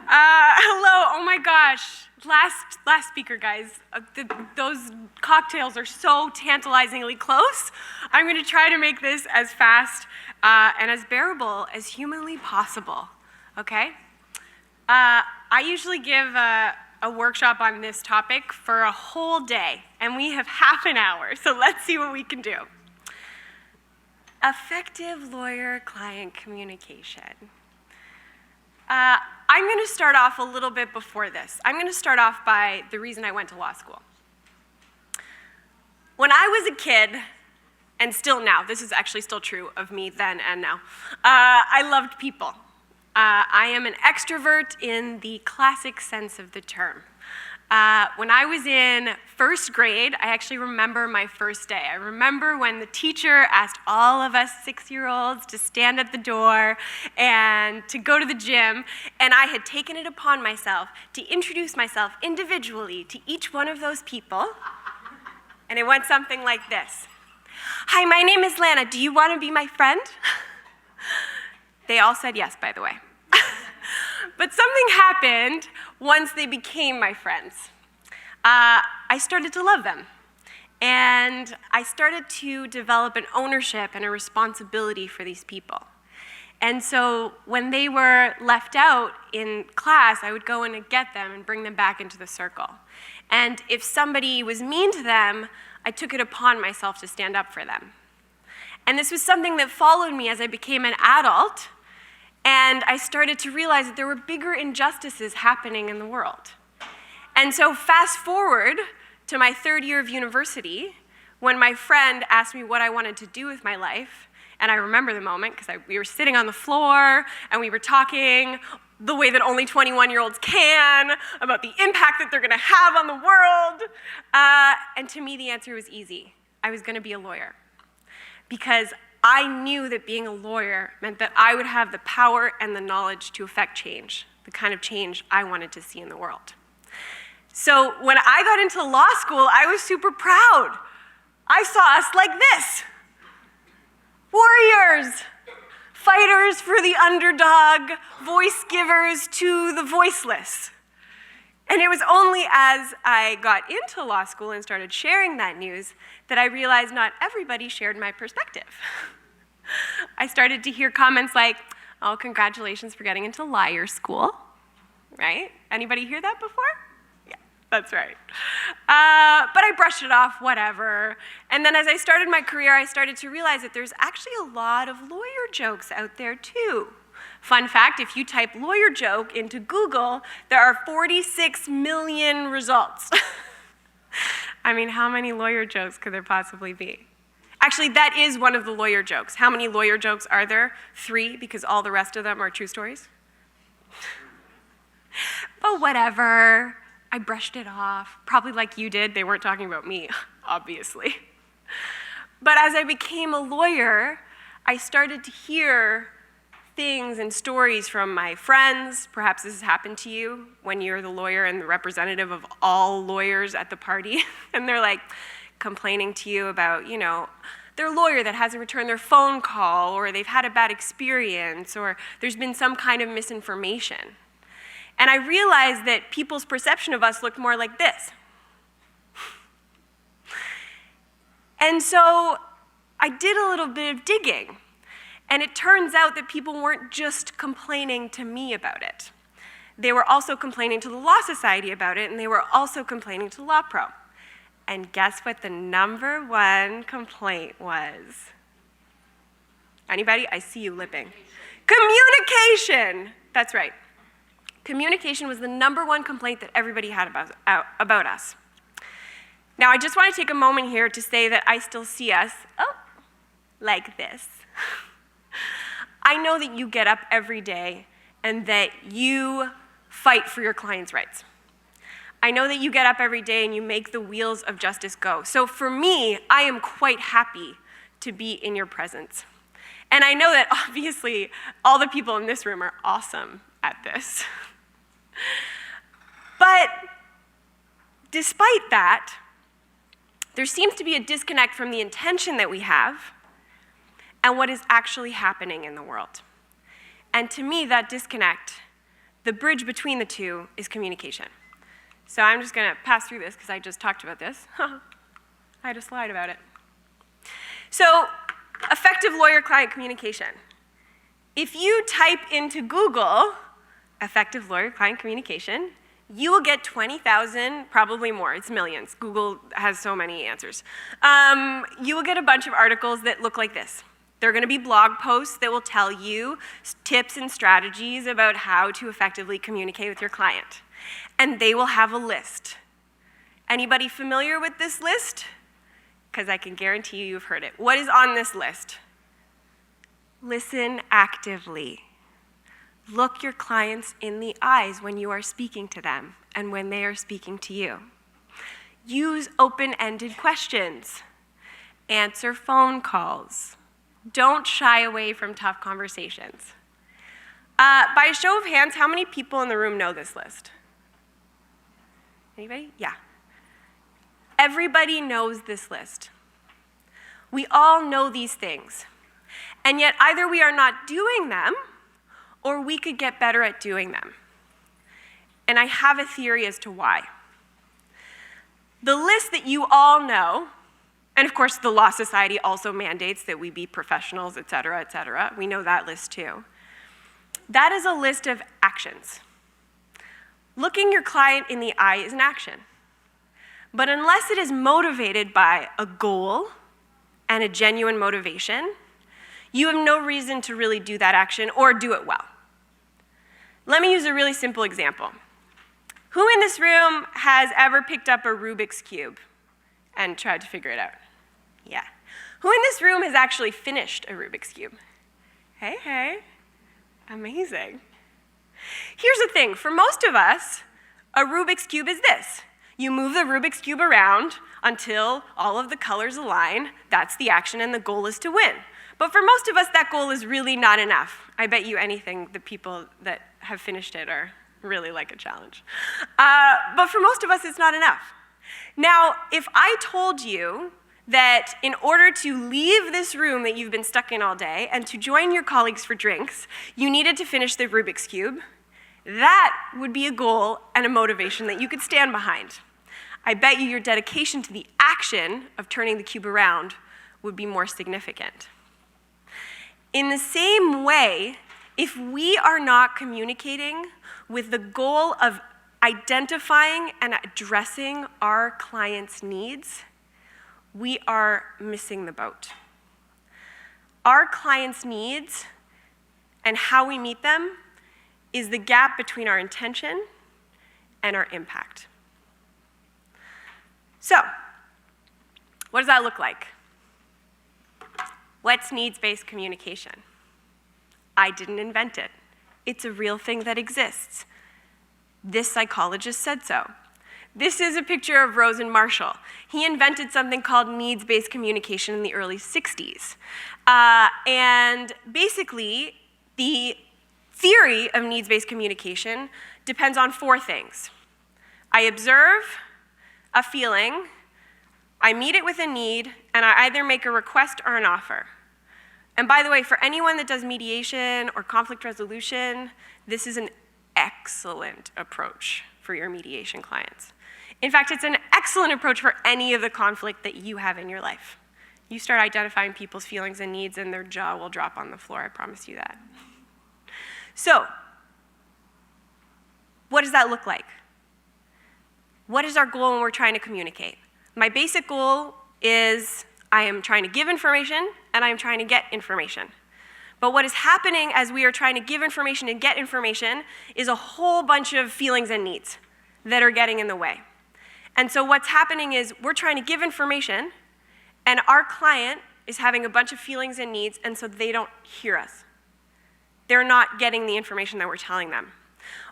Hello, oh my gosh. Last speaker, guys. Those cocktails are so tantalizingly close. I'm gonna try to make this as fast and as bearable as humanly possible, okay? I usually give a workshop on this topic for a whole day, and we have half an hour, so let's see what we can do. Effective lawyer-client communication. I'm going to start off a little bit before this. I'm going to start off by the reason I went to law school. When I was a kid, and still now, this is actually still true of me then and now, I loved people. I am an extrovert in the classic sense of the term. When I was in first grade, I actually remember my first day. I remember when the teacher asked all of us 6-year-olds to stand at the door and to go to the gym, and I had taken it upon myself to introduce myself individually to each one of those people, and it went something like this. Hi, my name is Lana. Do you want to be my friend? They all said yes, by the way. But something happened once they became my friends. I started to love them. And I started to develop an ownership and a responsibility for these people. And so when they were left out in class, I would go in and get them and bring them back into the circle. And if somebody was mean to them, I took it upon myself to stand up for them. And this was something that followed me as I became an adult. And I started to realize that there were bigger injustices happening in the world. And so fast forward to my third year of university, when my friend asked me what I wanted to do with my life, and I remember the moment because we were sitting on the floor and we were talking the way that only 21-year-olds can about the impact that they're gonna have on the world. And to me, the answer was easy. I was gonna be a lawyer. Because I knew that being a lawyer meant that I would have the power and the knowledge to affect change, the kind of change I wanted to see in the world. So when I got into law school, I was super proud. I saw us like this. Warriors, fighters for the underdog, voice givers to the voiceless. And it was only as I got into law school and started sharing that news that I realized not everybody shared my perspective. I started to hear comments like, oh, congratulations for getting into lawyer school, right? Anybody hear that before? Yeah, that's right. But I brushed it off, whatever. And then as I started my career, I started to realize that there's actually a lot of lawyer jokes out there too. Fun fact, if you type lawyer joke into Google, there are 46 million results. I mean, how many lawyer jokes could there possibly be? Actually, that is one of the lawyer jokes. How many lawyer jokes are there? 3, because all the rest of them are true stories. But whatever, I brushed it off. Probably like you did, they weren't talking about me, obviously. But as I became a lawyer, I started to hear things and stories from my friends. Perhaps this has happened to you when you're the lawyer and the representative of all lawyers at the party, and they're like complaining to you about, you know, their lawyer that hasn't returned their phone call, or they've had a bad experience, or there's been some kind of misinformation. And I realized that people's perception of us looked more like this. And so I did a little bit of digging. And it turns out that people weren't just complaining to me about it. They were also complaining to the Law Society about it, and they were also complaining to Law Pro. And guess what the #1 complaint was? Anybody? I see you lipping. Communication! That's right. Communication was the #1 complaint that everybody had about us. Now, I just want to take a moment here to say that I still see us, like this. I know that you get up every day and that you fight for your clients' rights. I know that you get up every day and you make the wheels of justice go. So for me, I am quite happy to be in your presence. And I know that obviously all the people in this room are awesome at this. But despite that, there seems to be a disconnect from the intention that we have and what is actually happening in the world. And to me, that disconnect The bridge between the two is communication. So I'm just going to pass through this because I just talked about this. I had a slide about it. So effective lawyer-client communication. If you type into Google effective lawyer-client communication, you will get 20,000, probably more, it's millions. Google has so many answers. You will get a bunch of articles that look like this. They're going to be blog posts that will tell you tips and strategies about how to effectively communicate with your client. And they will have a list. Anybody familiar with this list? Because I can guarantee you've heard it. What is on this list? Listen actively. Look your clients in the eyes when you are speaking to them and when they are speaking to you. Use open-ended questions. Answer phone calls. Don't shy away from tough conversations. By a show of hands, how many people in the room know this list? Anybody? Yeah. Everybody knows this list. We all know these things. And yet either we are not doing them or we could get better at doing them. And I have a theory as to why. The list that you all know, and of course the Law Society also mandates that we be professionals, et cetera, we know that list too. That is a list of actions. Looking your client in the eye is an action. But unless it is motivated by a goal and a genuine motivation, you have no reason to really do that action or do it well. Let me use a really simple example. Who in this room has ever picked up a Rubik's Cube and tried to figure it out? Yeah. Who in this room has actually finished a Rubik's Cube? Hey. Amazing. Here's the thing, for most of us, a Rubik's Cube is this. You move the Rubik's Cube around until all of the colors align. That's the action, and the goal is to win. But for most of us, that goal is really not enough. I bet you anything the people that have finished it are really like a challenge. But for most of us, it's not enough. Now, if I told you that in order to leave this room that you've been stuck in all day and to join your colleagues for drinks, you needed to finish the Rubik's Cube, that would be a goal and a motivation that you could stand behind. I bet you your dedication to the action of turning the cube around would be more significant. In the same way, if we are not communicating with the goal of identifying and addressing our clients' needs, we are missing the boat. Our clients' needs and how we meet them is the gap between our intention and our impact. So, what does that look like? What's needs-based communication? I didn't invent it. It's a real thing that exists. This psychologist said so. This is a picture of Rosen Marshall. He invented something called needs-based communication in the early 60s. And basically, the theory of needs-based communication depends on 4 things. I observe a feeling, I meet it with a need, and I either make a request or an offer. And by the way, for anyone that does mediation or conflict resolution, this is an excellent approach for your mediation clients. In fact, it's an excellent approach for any of the conflict that you have in your life. You start identifying people's feelings and needs and their jaw will drop on the floor, I promise you that. So, what does that look like? What is our goal when we're trying to communicate? My basic goal is I am trying to give information and I am trying to get information. But what is happening as we are trying to give information and get information is a whole bunch of feelings and needs that are getting in the way. And so what's happening is we're trying to give information and our client is having a bunch of feelings and needs, and so they don't hear us. They're not getting the information that we're telling them.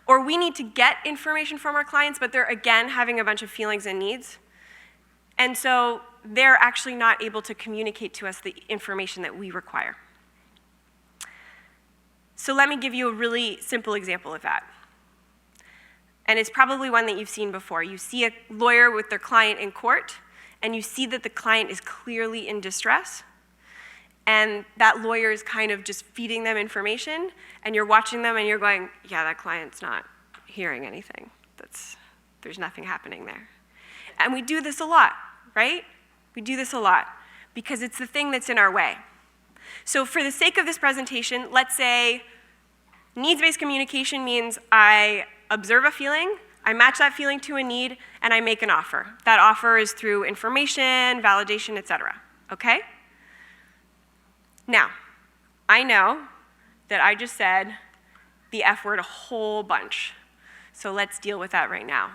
Or we need to get information from our clients, but they're again having a bunch of feelings and needs. And so they're actually not able to communicate to us the information that we require. So let me give you a really simple example of that. And it's probably one that you've seen before. You see a lawyer with their client in court, and you see that the client is clearly in distress, and that lawyer is kind of just feeding them information, and you're watching them and you're going, yeah, that client's not hearing anything. There's nothing happening there. And we do this a lot, right? We do this a lot because it's the thing that's in our way. So for the sake of this presentation, let's say needs-based communication means I observe a feeling, I match that feeling to a need, and I make an offer. That offer is through information, validation, etc. Okay? Now, I know that I just said the F word a whole bunch. So let's deal with that right now.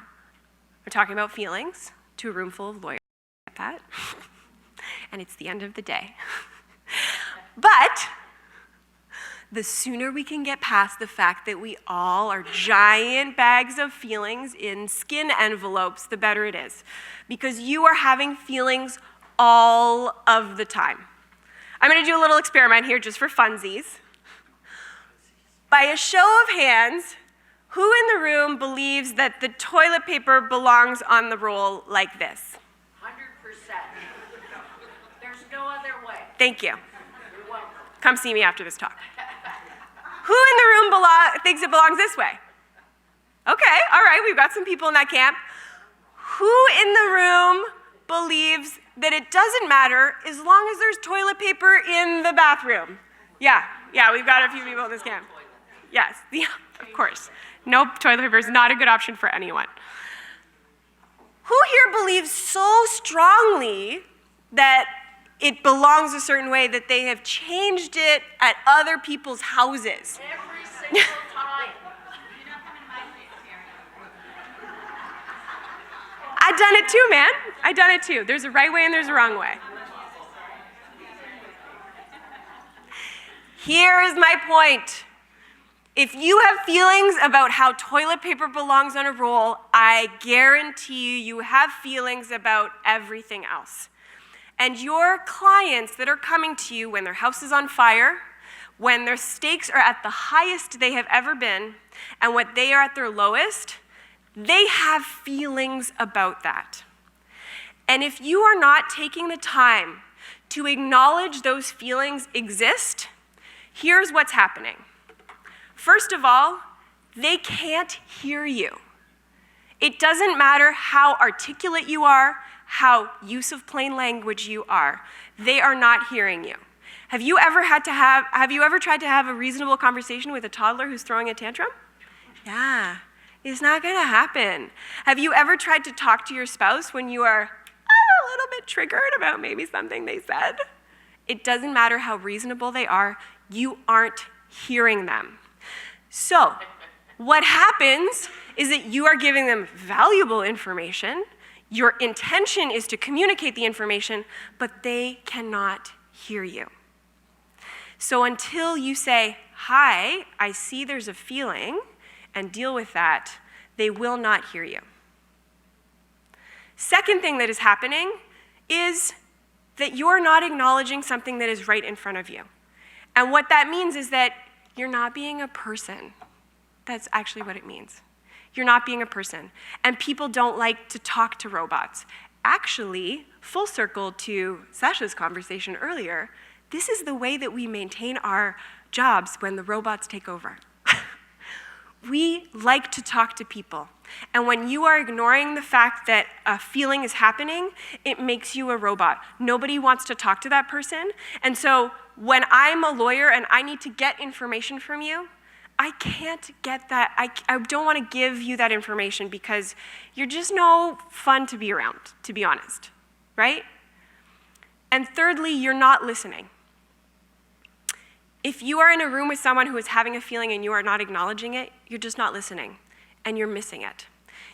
We're talking about feelings to a room full of lawyers. Get that? And it's the end of the day. But the sooner we can get past the fact that we all are giant bags of feelings in skin envelopes, the better it is. Because you are having feelings all of the time. I'm going to do a little experiment here just for funsies. By a show of hands, who in the room believes that the toilet paper belongs on the roll like this? 100%. There's no other way. Thank you. You're welcome. Come see me after this talk. Who in the room thinks it belongs this way? Okay, all right, we've got some people in that camp. Who in the room believes that it doesn't matter as long as there's toilet paper in the bathroom? Yeah, we've got a few people in this camp. Yes, yeah, of course. No, toilet paper is not a good option for anyone. Who here believes so strongly that it belongs a certain way that they have changed it at other people's houses? Every single time. I've done it too, man. I've done it too. There's a right way and there's a wrong way. Here is my point. If you have feelings about how toilet paper belongs on a roll, I guarantee you have feelings about everything else. And your clients that are coming to you when their house is on fire, when their stakes are at the highest they have ever been, and when they are at their lowest, they have feelings about that. And if you are not taking the time to acknowledge those feelings exist, here's what's happening. First of all, they can't hear you. It doesn't matter how articulate you are, how use of plain language you are. They are not hearing you. Have you ever tried to have a reasonable conversation with a toddler who's throwing a tantrum? Yeah, it's not gonna happen. Have you ever tried to talk to your spouse when you are a little bit triggered about maybe something they said? It doesn't matter how reasonable they are, you aren't hearing them. So, what happens is that you are giving them valuable information, your intention is to communicate the information, but they cannot hear you. So until you say, hi, I see there's a feeling, and deal with that, they will not hear you. Second thing that is happening is that you're not acknowledging something that is right in front of you. And what that means is that you're not being a person. That's actually what it means. You're not being a person. And people don't like to talk to robots. Actually, full circle to Sasha's conversation earlier, this is the way that we maintain our jobs when the robots take over. We like to talk to people. And when you are ignoring the fact that a feeling is happening, it makes you a robot. Nobody wants to talk to that person. And so when I'm a lawyer and I need to get information from you, I can't get that. I don't want to give you that information because you're just no fun to be around, to be honest, right? And thirdly, you're not listening. If you are in a room with someone who is having a feeling and you are not acknowledging it, you're just not listening, and you're missing it.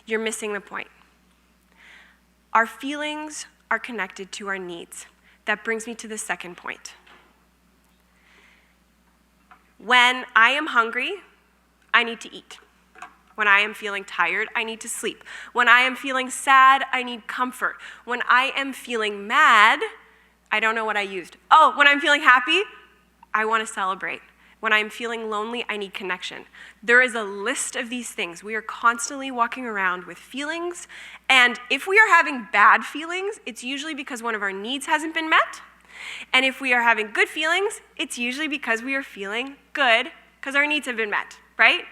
You're missing the point. Our feelings are connected to our needs. That brings me to the second point. When I am hungry, I need to eat. When I am feeling tired, I need to sleep. When I am feeling sad, I need comfort. When I am feeling mad, I don't know what I used. Oh, when I'm feeling happy, I want to celebrate. When I'm feeling lonely, I need connection. There is a list of these things. We are constantly walking around with feelings, and if we are having bad feelings, it's usually because one of our needs hasn't been met. And if we are having good feelings, it's usually because we are feeling good because our needs have been met, right?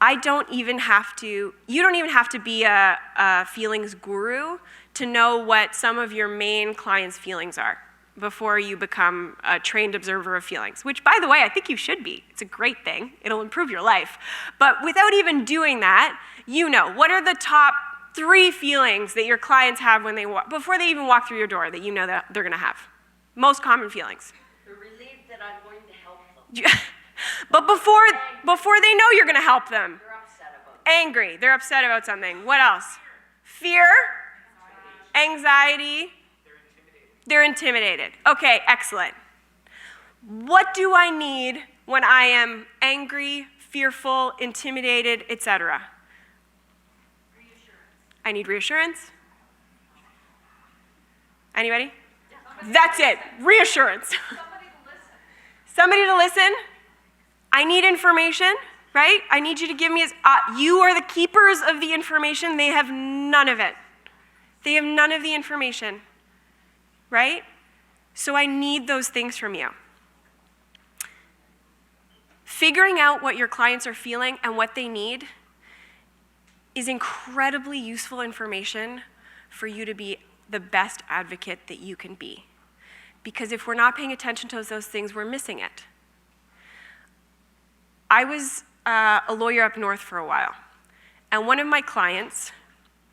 you don't even have to be a feelings guru to know what some of your main clients' feelings are before you become a trained observer of feelings, which, by the way, I think you should be. It's a great thing. It'll improve your life. But without even doing that, you know, what are the top 3 feelings that your clients have when before they even walk through your door that you know that they're gonna have? Most common feelings. They're relieved that I'm going to help them. But before they know you're gonna help them. They're upset about it. Angry, they're upset about something. What else? Fear, anxiety, they're intimidated. Okay, excellent. What do I need when I am angry, fearful, intimidated, etc.? I need reassurance. Anybody? That's it, reassurance. Somebody to listen. I need information, right? I need you to give me, you are the keepers of the information. They have none of it. They have none of the information, right? So I need those things from you. Figuring out what your clients are feeling and what they need is incredibly useful information for you to be the best advocate that you can be. Because if we're not paying attention to those things, we're missing it. I was a lawyer up north for a while, and one of my clients,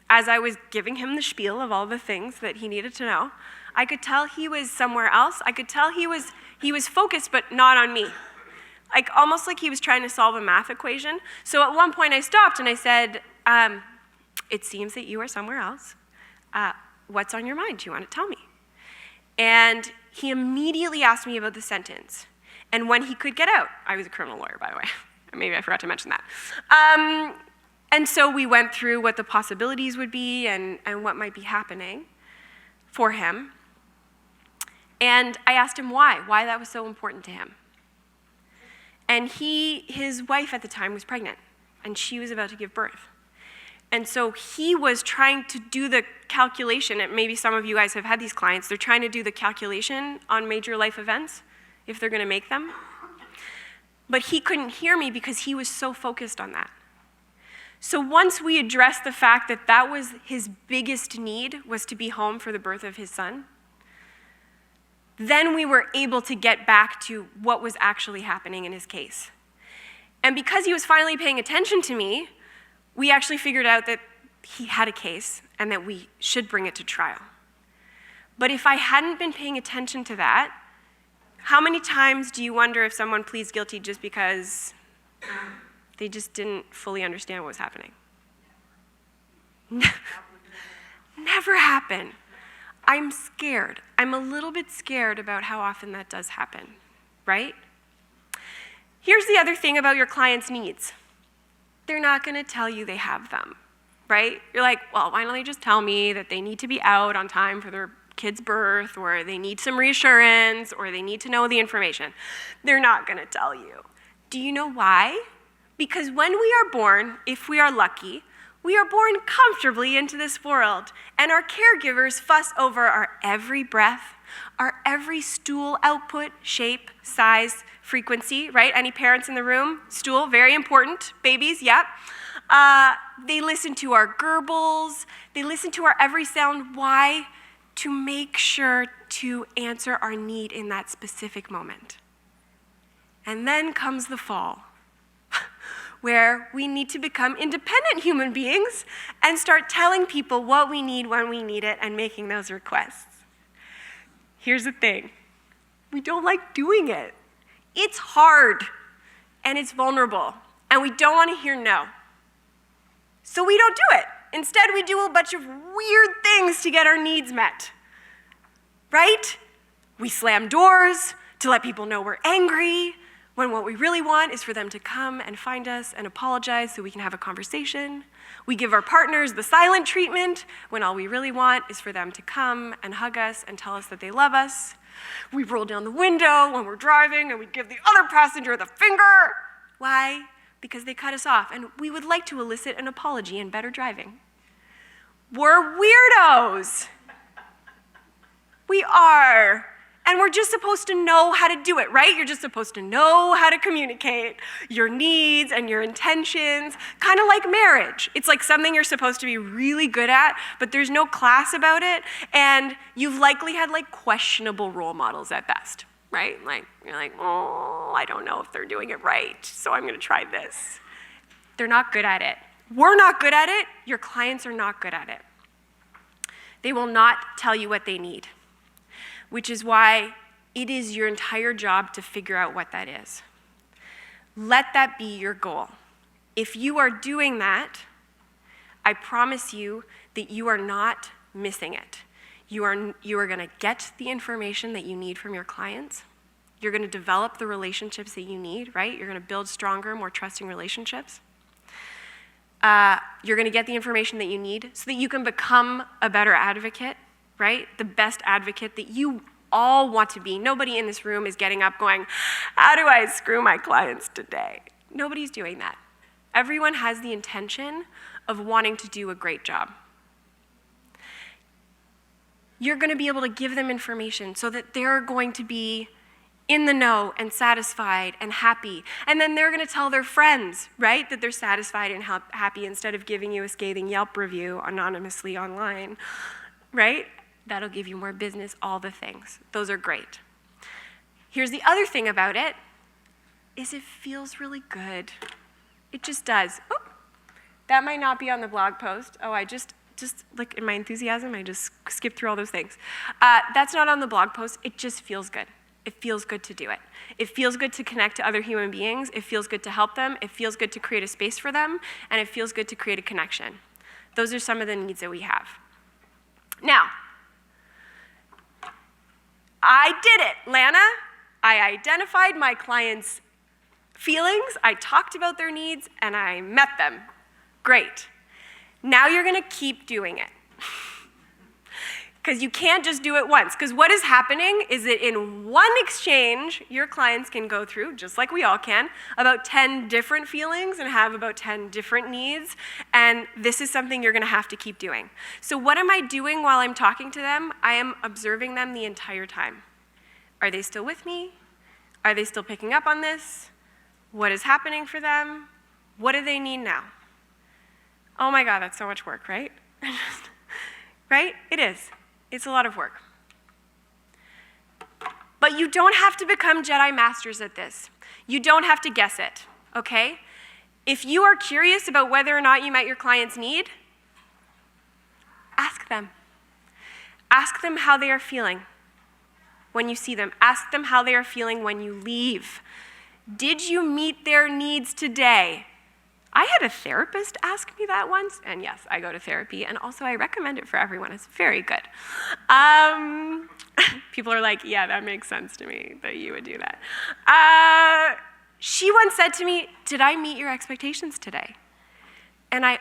as I was giving him the spiel of all the things that he needed to know, I could tell he was somewhere else. I could tell he was focused, but not on me. Like, almost like he was trying to solve a math equation. So at one point I stopped and I said, it seems that you are somewhere else. What's on your mind? Do you want to tell me? And he immediately asked me about the sentence and when he could get out. I was a criminal lawyer, by the way. Maybe I forgot to mention that. And so we went through what the possibilities would be and what might be happening for him. And I asked him why that was so important to him. And his wife at the time was pregnant, and she was about to give birth. And so he was trying to do the calculation, and maybe some of you guys have had these clients, they're trying to do the calculation on major life events, if they're gonna make them. But he couldn't hear me because he was so focused on that. So once we addressed the fact that that was his biggest need, was to be home for the birth of his son, then we were able to get back to what was actually happening in his case. And because he was finally paying attention to me, we actually figured out that he had a case and that we should bring it to trial. But if I hadn't been paying attention to that, how many times do you wonder if someone pleads guilty just because they just didn't fully understand what was happening? Never happen. I'm scared. I'm a little bit scared about how often that does happen, right? Here's the other thing about your clients' needs. They're not going to tell you they have them, right? You're like, well, why don't they just tell me that they need to be out on time for their kid's birth, or they need some reassurance, or they need to know the information. They're not going to tell you. Do you know why? Because when we are born, if we are lucky, we are born comfortably into this world, and our caregivers fuss over our every breath, our every stool output, shape, size, frequency, right? Any parents in the room? Stool, very important. Babies, yep. They listen to our gurbles. They listen to our every sound. Why? To make sure to answer our need in that specific moment. And then comes the fall, where we need to become independent human beings and start telling people what we need when we need it and making those requests. Here's the thing. We don't like doing it. It's hard and it's vulnerable, and we don't want to hear no. So we don't do it. Instead, we do a bunch of weird things to get our needs met, right? We slam doors to let people know we're angry, when what we really want is for them to come and find us and apologize so we can have a conversation. We give our partners the silent treatment when all we really want is for them to come and hug us and tell us that they love us. We roll down the window when we're driving and we give the other passenger the finger. Why? Because they cut us off, and we would like to elicit an apology and better driving. We're weirdos. We are. And we're just supposed to know how to do it, right? You're just supposed to know how to communicate your needs and your intentions, kind of like marriage. It's like something you're supposed to be really good at, but there's no class about it, and you've likely had like questionable role models at best, right? Like, you're like, oh, I don't know if they're doing it right, so I'm gonna try this. They're not good at it. We're not good at it. Your clients are not good at it. They will not tell you what they need, which is why it is your entire job to figure out what that is. Let that be your goal. If you are doing that, I promise you that you are not missing it. You are gonna get the information that you need from your clients. You're gonna develop the relationships that you need, right? You're gonna build stronger, more trusting relationships. You're gonna get the information that you need so that you can become a better advocate, right? The best advocate that you all want to be. Nobody in this room is getting up going, how do I screw my clients today? Nobody's doing that. Everyone has the intention of wanting to do a great job. You're gonna be able to give them information so that they're going to be in the know and satisfied and happy. And then they're gonna tell their friends, right, that they're satisfied and happy instead of giving you a scathing Yelp review anonymously online, right? That'll give you more business, all the things. Those are great. Here's the other thing about it, is it feels really good. It just does. Oh, that might not be on the blog post. Oh, I just like in my enthusiasm, I just skipped through all those things. That's not on the blog post, it just feels good. It feels good to do it. It feels good to connect to other human beings. It feels good to help them. It feels good to create a space for them. And it feels good to create a connection. Those are some of the needs that we have. Now, I did it, Lana. I identified my clients' feelings, I talked about their needs, and I met them. Great. Now you're gonna keep doing it. Because you can't just do it once. Because what is happening is that in one exchange, your clients can go through, just like we all can, about 10 different feelings and have about 10 different needs. And this is something you're gonna have to keep doing. So what am I doing while I'm talking to them? I am observing them the entire time. Are they still with me? Are they still picking up on this? What is happening for them? What do they need now? Oh my God, that's so much work, right? Right? It is. It's a lot of work. But you don't have to become Jedi Masters at this. You don't have to guess it, okay? If you are curious about whether or not you met your client's need, ask them. Ask them how they are feeling when you see them. Ask them how they are feeling when you leave. Did you meet their needs today? I had a therapist ask me that once, and yes, I go to therapy, and also I recommend it for everyone. It's very good. People are like, yeah, that makes sense to me that you would do that. She once said to me, did I meet your expectations today? And I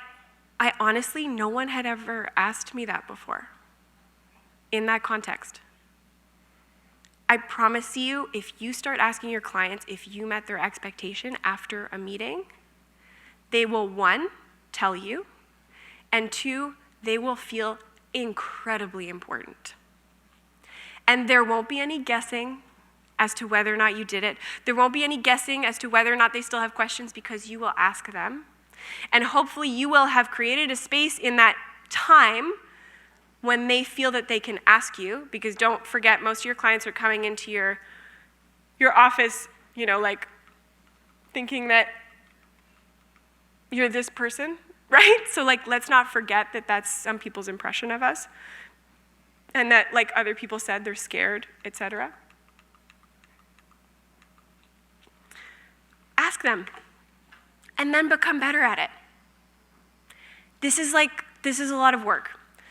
honestly, no one had ever asked me that before in that context. I promise you, if you start asking your clients if you met their expectation after a meeting, they will, one, tell you, and two, they will feel incredibly important. And there won't be any guessing as to whether or not you did it. There won't be any guessing as to whether or not they still have questions because you will ask them. And hopefully you will have created a space in that time when they feel that they can ask you, because don't forget, most of your clients are coming into your office, you know, like thinking that you're this person, right? So like, let's not forget that that's some people's impression of us, and that like other people said they're scared, etc. Ask them, and then become better at it. This is a lot of work.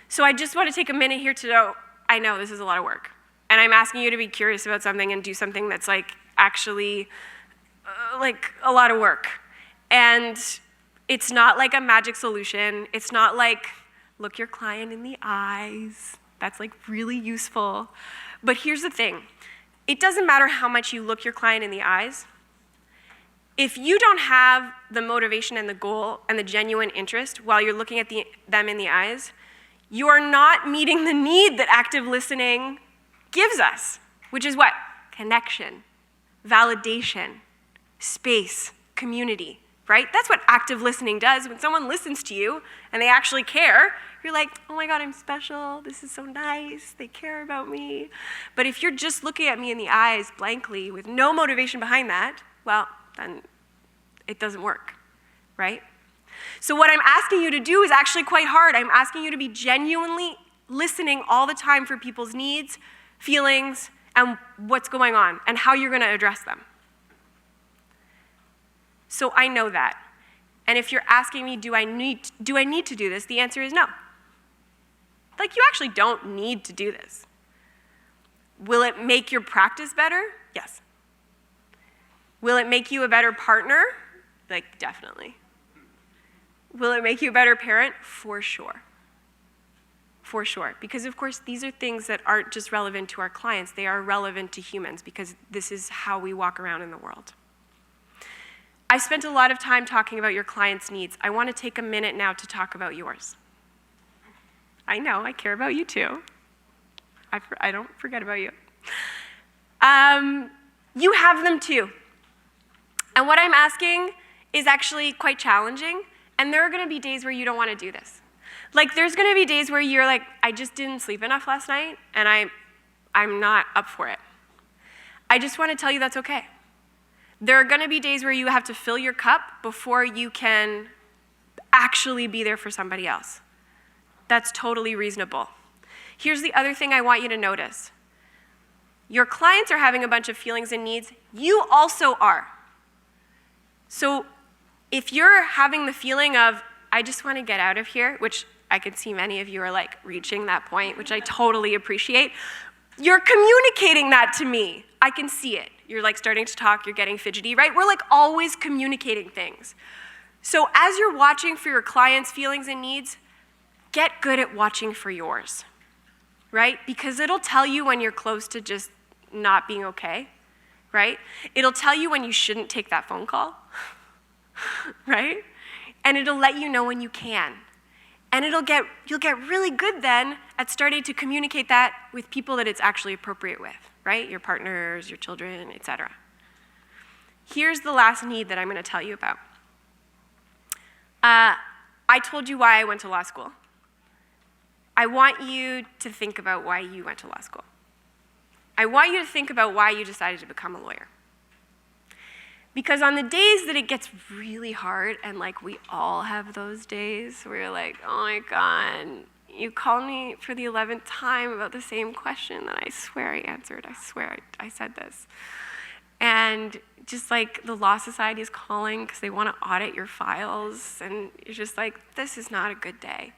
So I just want to take a minute here to know, I know this is a lot of work, and I'm asking you to be curious about something and do something that's like actually like a lot of work. And it's not like a magic solution. It's not like look your client in the eyes. That's like really useful. But here's the thing. It doesn't matter how much you look your client in the eyes. If you don't have the motivation and the goal and the genuine interest while you're looking at them in the eyes, you are not meeting the need that active listening gives us. which is what? Connection, validation, space, community, right? That's what active listening does. When someone listens to you and they actually care, you're like, oh my God, I'm special. This is so nice. They care about me. But if you're just looking at me in the eyes blankly with no motivation behind that, well, then it doesn't work, right? So what I'm asking you to do is actually quite hard. I'm asking you to be genuinely listening all the time for people's needs, feelings, and what's going on, and how you're going to address them. So I know that. And if you're asking me, do I need to do this? The answer is no. Like, you actually don't need to do this. Will it make your practice better? Yes. Will it make you a better partner? Like, definitely. Will it make you a better parent? For sure. For sure. Because, of course, these are things that aren't just relevant to our clients. They are relevant to humans because this is how we walk around in the world. I've spent a lot of time talking about your clients' needs. I want to take a minute now to talk about yours. I know, I care about you too. I don't forget about you. You have them too. And what I'm asking is actually quite challenging, and there are going to be days where you don't want to do this. Like, there's going to be days where you're like, I just didn't sleep enough last night, and I'm not up for it. I just want to tell you that's okay. There are going to be days where you have to fill your cup before you can actually be there for somebody else. That's totally reasonable. Here's the other thing I want you to notice. Your clients are having a bunch of feelings and needs. You also are. So if you're having the feeling of, I just want to get out of here, which I can see many of you are like reaching that point, which I totally appreciate, you're communicating that to me. I can see it. You're like starting to talk, you're getting fidgety, right? We're like always communicating things. So as you're watching for your clients' feelings and needs, get good at watching for yours, right? Because it'll tell you when you're close to just not being okay, right? It'll tell you when you shouldn't take that phone call, right? And it'll let you know when you can. And you'll get really good then at starting to communicate that with people that it's actually appropriate with, right? Your partners, your children, etc. Here's the last need that I'm going to tell you about. I told you why I went to law school. I want you to think about why you went to law school. I want you to think about why you decided to become a lawyer. Because on the days that it gets really hard, and like we all have those days where you're like, oh my God, you called me for the 11th time about the same question that I swear I answered. I swear I said this. And just like the Law Society is calling because they want to audit your files, and you're just like, this is not a good day.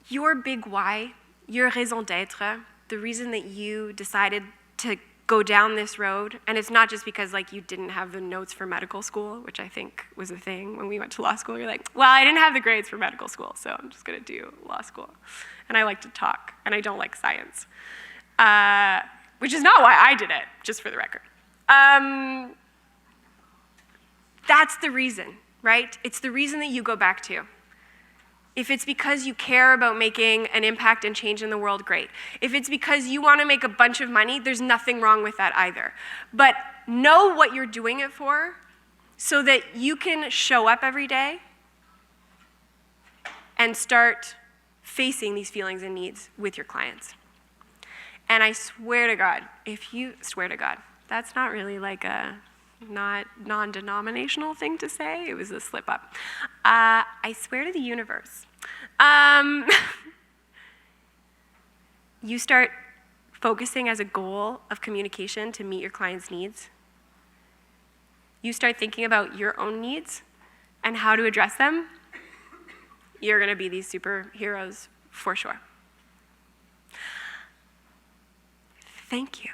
Your big why, your raison d'être, the reason that you decided to go down this road, and it's not just because like you didn't have the notes for medical school, which I think was a thing when we went to law school. You're like, well, I didn't have the grades for medical school, so I'm just gonna do law school. And I like to talk, and I don't like science, which is not why I did it, just for the record. That's the reason, right? It's the reason that you go back to. If it's because you care about making an impact and change in the world, great. If it's because you want to make a bunch of money, there's nothing wrong with that either. But know what you're doing it for so that you can show up every day and start facing these feelings and needs with your clients. And I swear to God, that's not really like a non-denominational thing to say. It was a slip up. I swear to the universe. You start focusing as a goal of communication to meet your client's needs. You start thinking about your own needs and how to address them. You're going to be these superheroes for sure. Thank you.